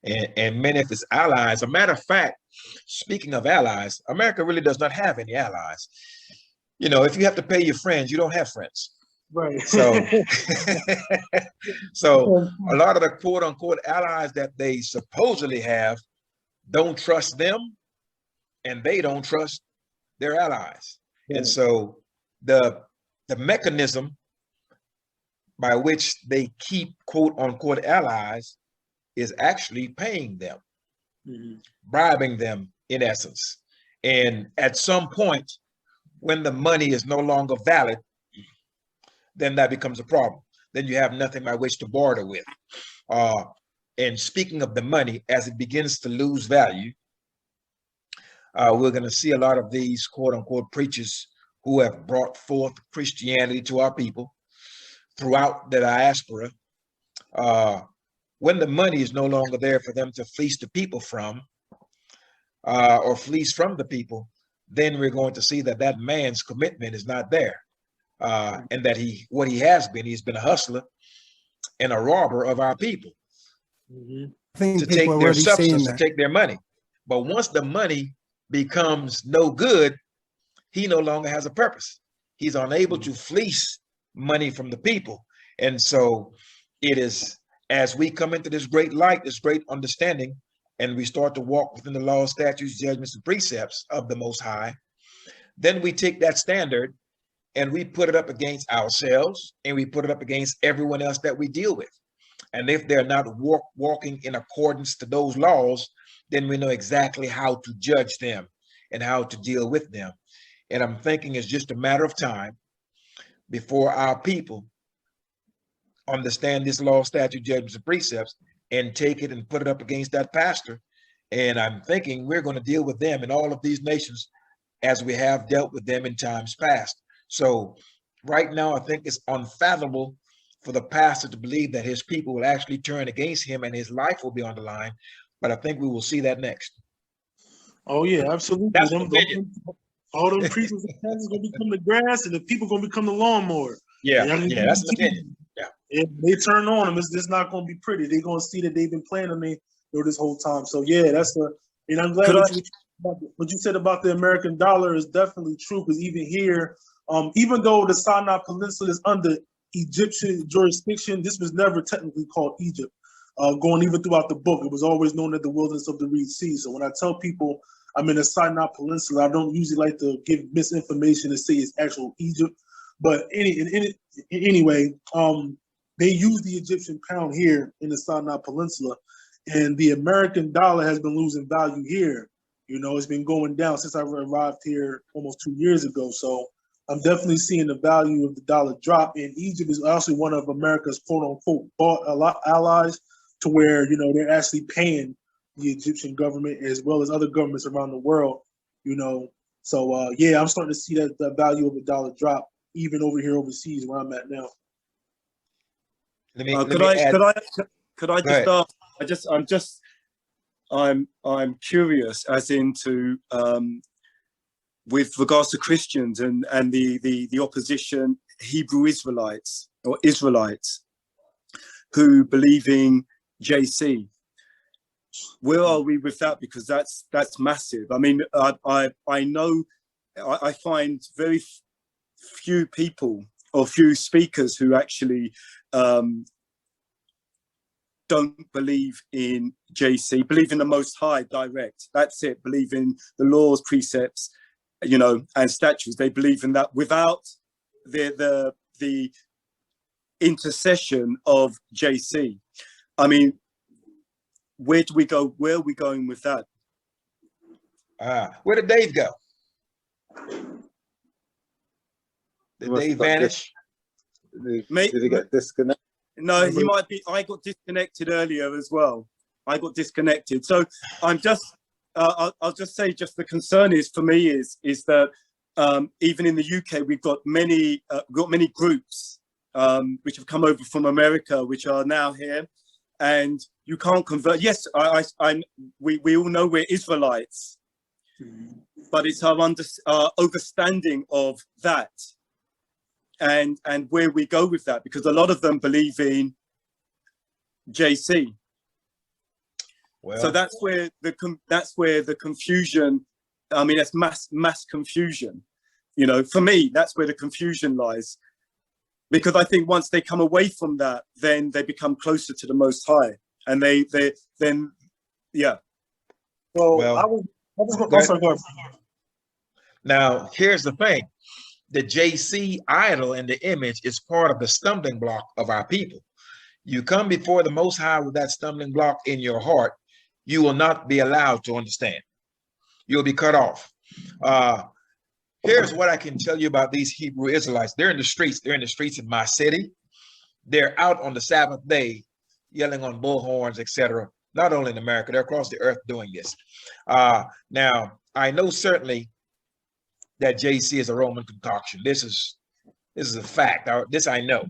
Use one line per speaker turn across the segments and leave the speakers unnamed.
and many of its allies. A matter of fact, speaking of allies, America really does not have any allies. You know, if you have to pay your friends, you don't have friends.
Right.
So, so a lot of the quote unquote allies that they supposedly have don't trust them, and they don't trust their allies. Yeah. And so the mechanism by which they keep quote unquote allies is actually paying them, bribing them in essence. And at some point, when the money is no longer valid, then that becomes a problem. Then you have nothing by which to barter with. And speaking of the money, as it begins to lose value, we're going to see a lot of these quote unquote preachers who have brought forth Christianity to our people throughout the diaspora. When the money is no longer there for them to fleece the people from, or fleece from the people, then we're going to see that that man's commitment is not there. And that what he has been, he's been a hustler and a robber of our people.
I think
to take their substance, to take their money. But once the money becomes no good, he no longer has a purpose. He's unable to fleece money from the people. And so it is, as we come into this great light, this great understanding, and we start to walk within the laws, statutes, judgments, and precepts of the Most High, then we take that standard and we put it up against ourselves, and we put it up against everyone else that we deal with. And if they're not walking in accordance to those laws, then we know exactly how to judge them and how to deal with them. And I'm thinking it's just a matter of time before our people understand this law, statute, judgments, and precepts and take it and put it up against that pastor. And I'm thinking we're going to deal with them in all of these nations as we have dealt with them in times past. So right now, I think it's unfathomable for the pastor to believe that his people will actually turn against him and his life will be on the line. But I think we will see that next.
Oh, yeah, absolutely.
That's
all them preachers and pastors going to become the grass, and the people going to become the lawnmower.
Yeah, that's the opinion. Yeah.
If they turn on them, it's not going to be pretty. They're going to see that they've been playing on me this whole time. So, yeah, and I'm glad what you said about the American dollar is definitely true, because even here, even though the Sinai Peninsula is under Egyptian jurisdiction, this was never technically called Egypt. Going even throughout the book, it was always known as the wilderness of the Red Sea. So when I tell people I'm in the Sinai Peninsula, I don't usually like to give misinformation and say it's actual Egypt. But anyway, they use the Egyptian pound here in the Sinai Peninsula, and the American dollar has been losing value here. You know, it's been going down since I arrived here almost 2 years ago. So I'm definitely seeing the value of the dollar drop. And Egypt is also one of America's quote unquote bought allies, to where, you know, they're actually paying the Egyptian government as well as other governments around the world, you know. So yeah, I'm starting to see that the value of the dollar drop even over here overseas where I'm at now.
Could I just I'm curious as into with regards to Christians and the opposition Hebrew Israelites or Israelites who believe in JC. Where are we with that? Because that's massive. I mean, I know I find very few people or few speakers who actually don't believe in JC, believe in the Most High direct. That's it. Believe in the laws, precepts, you know, and statutes. They believe in that without the intercession of JC. I mean, where do we go? Where are we going with that?
Where did Dave go? Did Dave vanish?
Did he get disconnected? No, he might be. I got disconnected earlier as well. I got disconnected. So I'm just, I'll just say, just the concern is for me is that even in the UK, we've got many groups which have come over from America, which are now here, and you can't convert. Yes, we all know we're Israelites, but it's our understanding of that. And where we go with that, because a lot of them believe in JC.
Well,
so that's where the confusion. I mean, it's mass confusion. You know, for me, that's where the confusion lies. Because I think once they come away from that, then they become closer to the Most High, and then yeah.
Well, I was going. Sorry, go ahead.
Now, here's the thing: the JC idol and the image is part of the stumbling block of our people. You come before the Most High with that stumbling block in your heart, you will not be allowed to understand. You'll be cut off. Here's what I can tell you about these Hebrew Israelites. They're in the streets. They're in the streets in my city. They're out on the Sabbath day, yelling on bullhorns, etc. Not only in America, they're across the earth doing this. Now, I know certainly that JC is a Roman concoction. This is a fact. This I know.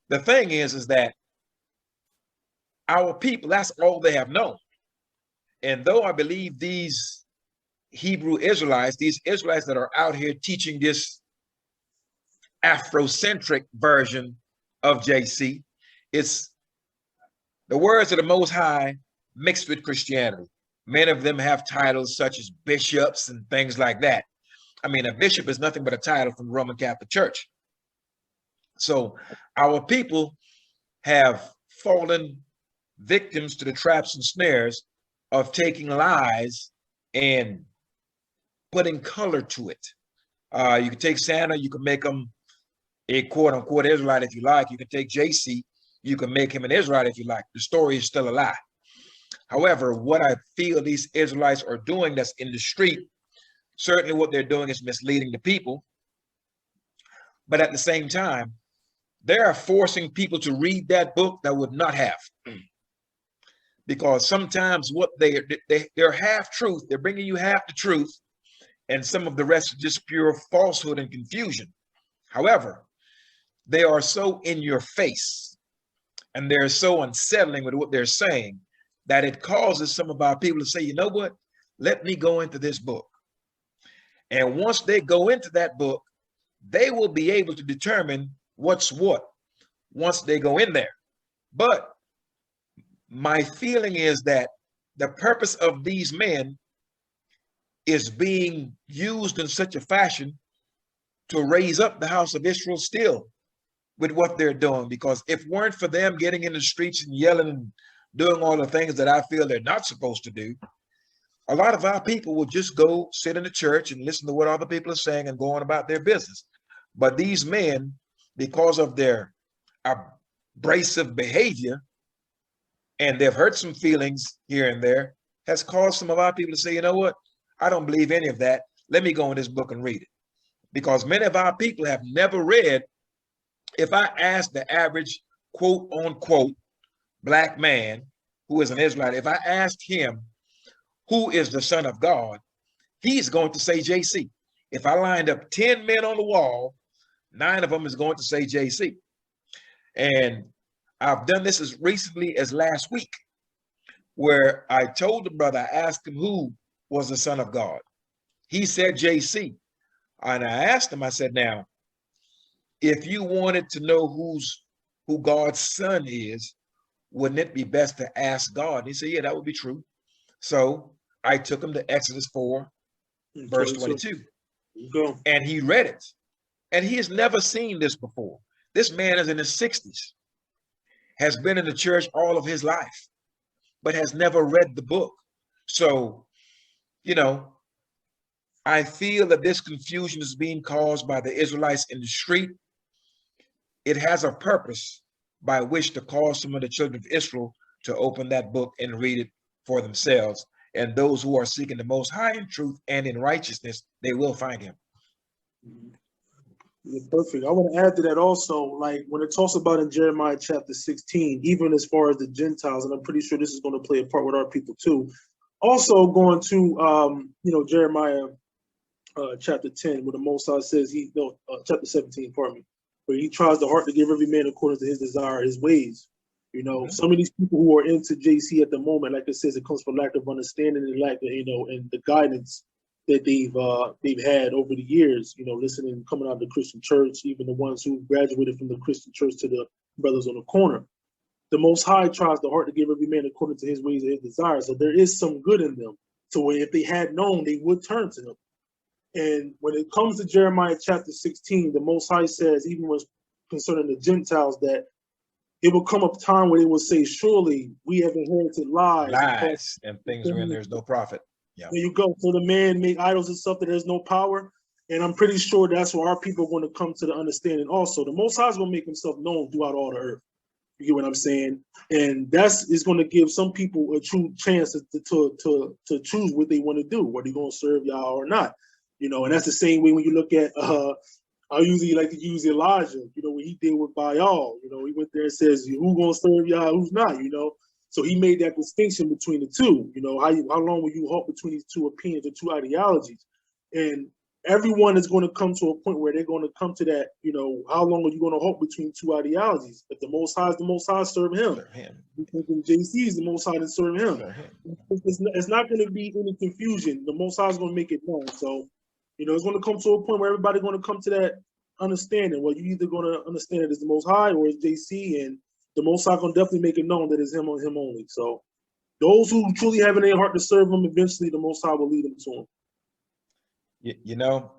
The thing is that our people, that's all they have known. And though I believe these Hebrew Israelites, these Israelites that are out here teaching this Afrocentric version of JC, it's the words of the Most High mixed with Christianity. Many of them have titles such as bishops and things like that. I mean, a bishop is nothing but a title from the Roman Catholic Church. So our people have fallen victims to the traps and snares of taking lies and putting color to it. You can take Santa, you can make him a quote unquote Israelite if you like. You can take JC, you can make him an Israelite if you like. The story is still a lie. However, what I feel these Israelites are doing that's in the street, certainly what they're doing is misleading the people. But at the same time, they are forcing people to read that book that would not have. Because sometimes what they're half truth, they're bringing you half the truth, and some of the rest is just pure falsehood and confusion. However, they are so in your face and they're so unsettling with what they're saying that it causes some of our people to say, you know what, let me go into this book. And once they go into that book, they will be able to determine what's what once they go in there. But my feeling is that the purpose of these men is being used in such a fashion to raise up the house of Israel still with what they're doing. Because if it weren't for them getting in the streets and yelling and doing all the things that I feel they're not supposed to do, a lot of our people will just go sit in the church and listen to what other people are saying and go on about their business. But these men, because of their abrasive behavior, and they've hurt some feelings here and there, has caused some of our people to say, you know what, I don't believe any of that. Let me go in this book and read it. Because many of our people have never read. If I ask the average quote unquote black man who is an Israelite, if I asked him who is the Son of God, he's going to say JC. If I lined up 10 men on the wall, 9 of them is going to say JC. And I've done this as recently as last week, where I told the brother, I asked him who was the Son of God. He said JC. And I asked him, I said, now, if you wanted to know who God's son is, wouldn't it be best to ask God? And he said, yeah, that would be true. So I took him to Exodus 4, verse 22.
Go.
And he read it. And he has never seen this before. This man is in his 60s, has been in the church all of his life, but has never read the book. So, you know, I feel that this confusion is being caused by the Israelites in the street. It has a purpose by which to cause some of the children of Israel to open that book and read it for themselves. And those who are seeking the Most High in truth and in righteousness, they will find him.
Yeah, perfect. I want to add to that also, like when it talks about in Jeremiah chapter 16, even as far as the Gentiles, and I'm pretty sure this is going to play a part with our people too. Also going to, Jeremiah chapter 10, where the Most High says chapter 17, pardon me, where he tries the heart to give every man according to his desire, his ways. Some of these people who are into JC at the moment, like it says, it comes from lack of understanding and lack of, and the guidance that they've had over the years, listening, coming out of the Christian church, even the ones who graduated from the Christian church to the brothers on the corner. the Most High tries the heart to give every man according to his ways and his desires. So there is some good in them. So if they had known, they would turn to him. And when it comes to Jeremiah chapter 16, the Most High says, even when concerning the Gentiles, that it will come a time where they will say, surely we have inherited lies.
And things wherein there's no profit. Yeah.
There you go. So the man make idols and stuff that there's no power. And I'm pretty sure that's where our people are going to come to the understanding also. The Most High is going to make himself known throughout all the earth. You get what I'm saying? And that's is going to give some people a true chance to choose what they want to do, whether they're going to serve Yah or not. You know, and that's the same way when you look at I usually like to use Elijah, you know, when he did with Baal, you know, he went there and says, who's going to serve Yah, who's not, you know. So he made that distinction between the two, you know, how long will you halt between these two opinions or two ideologies? And everyone is going to come to a point where they're going to come to that, you know, how long are you going to halt between two ideologies? If the Most High is the Most High, serve him. Because JC is the Most High, to serve him. It's not going to be any confusion. The Most High is going to make it known. So, you know, it's going to come to a point where everybody's going to come to that understanding. Well, you're either going to understand it as the Most High or it's JC, and the Most High going to definitely make it known that it's him or him only. So those who truly have in their heart to serve him, eventually the Most High will lead them to him.
You know,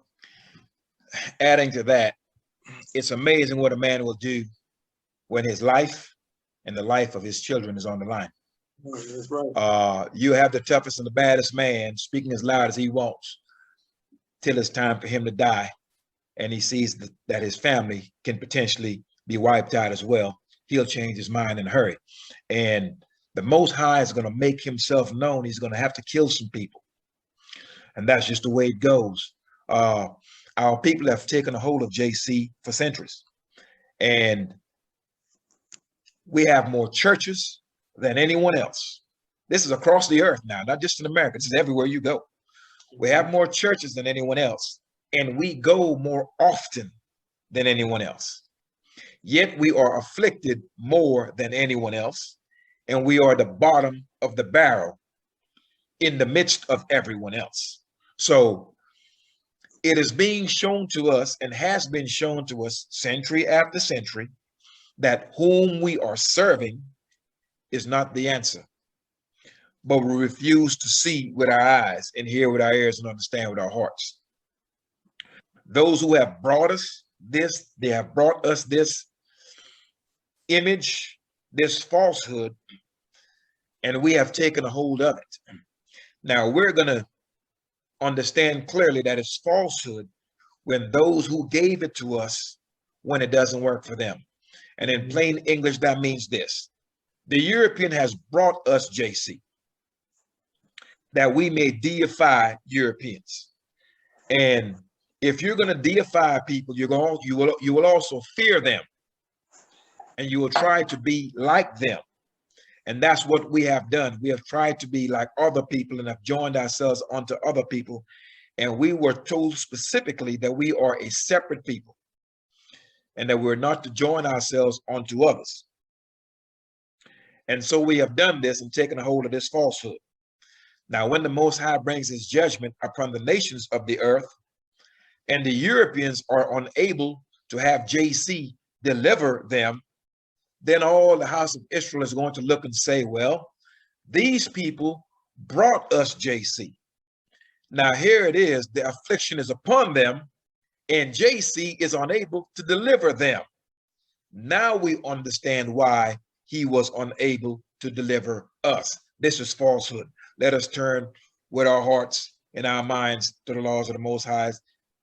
adding to that, it's amazing what a man will do when his life and the life of his children is on the line.
That's right.
You have the toughest and the baddest man speaking as loud as he wants till it's time for him to die, and he sees that his family can potentially be wiped out as well. He'll change his mind in a hurry. And the Most High is going to make himself known. He's going to have to kill some people. And that's just the way it goes. Our people have taken a hold of JC for centuries. And we have more churches than anyone else. This is across the earth now, not just in America. This is everywhere you go. We have more churches than anyone else, and we go more often than anyone else. Yet we are afflicted more than anyone else, and we are the bottom of the barrel in the midst of everyone else. So it is being shown to us and has been shown to us century after century that whom we are serving is not the answer. But we refuse to see with our eyes and hear with our ears and understand with our hearts. Those who have brought us this, they have brought us this image, this falsehood, and we have taken a hold of it. Now we're going to understand clearly that it's falsehood when those who gave it to us, when it doesn't work for them. And in plain English, that means this. The European has brought us JC, that we may deify Europeans. And if you're going to deify people, you will also fear them, and you will try to be like them. And that's what we have done. We have tried to be like other people and have joined ourselves onto other people. And we were told specifically that we are a separate people and that we're not to join ourselves onto others. And so we have done this and taken a hold of this falsehood. Now, when the Most High brings his judgment upon the nations of the earth, and the Europeans are unable to have JC deliver them, then all the house of Israel is going to look and say, well, these people brought us JC. Now here it is, the affliction is upon them, and JC is unable to deliver them. Now we understand why he was unable to deliver us. This is falsehood. Let us turn with our hearts and our minds to the laws of the Most High,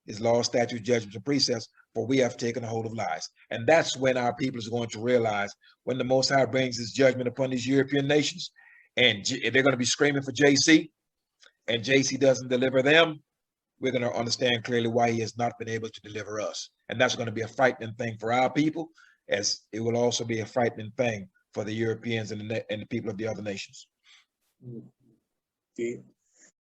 his laws, statutes, judgments, and precepts, for we have taken a hold of lies. And that's when our people is going to realize, when the Most High brings his judgment upon these European nations, and they're going to be screaming for JC, and JC doesn't deliver them, we're going to understand clearly why he has not been able to deliver us. And that's going to be a frightening thing for our people, as it will also be a frightening thing for the Europeans and the people of the other nations.
Okay.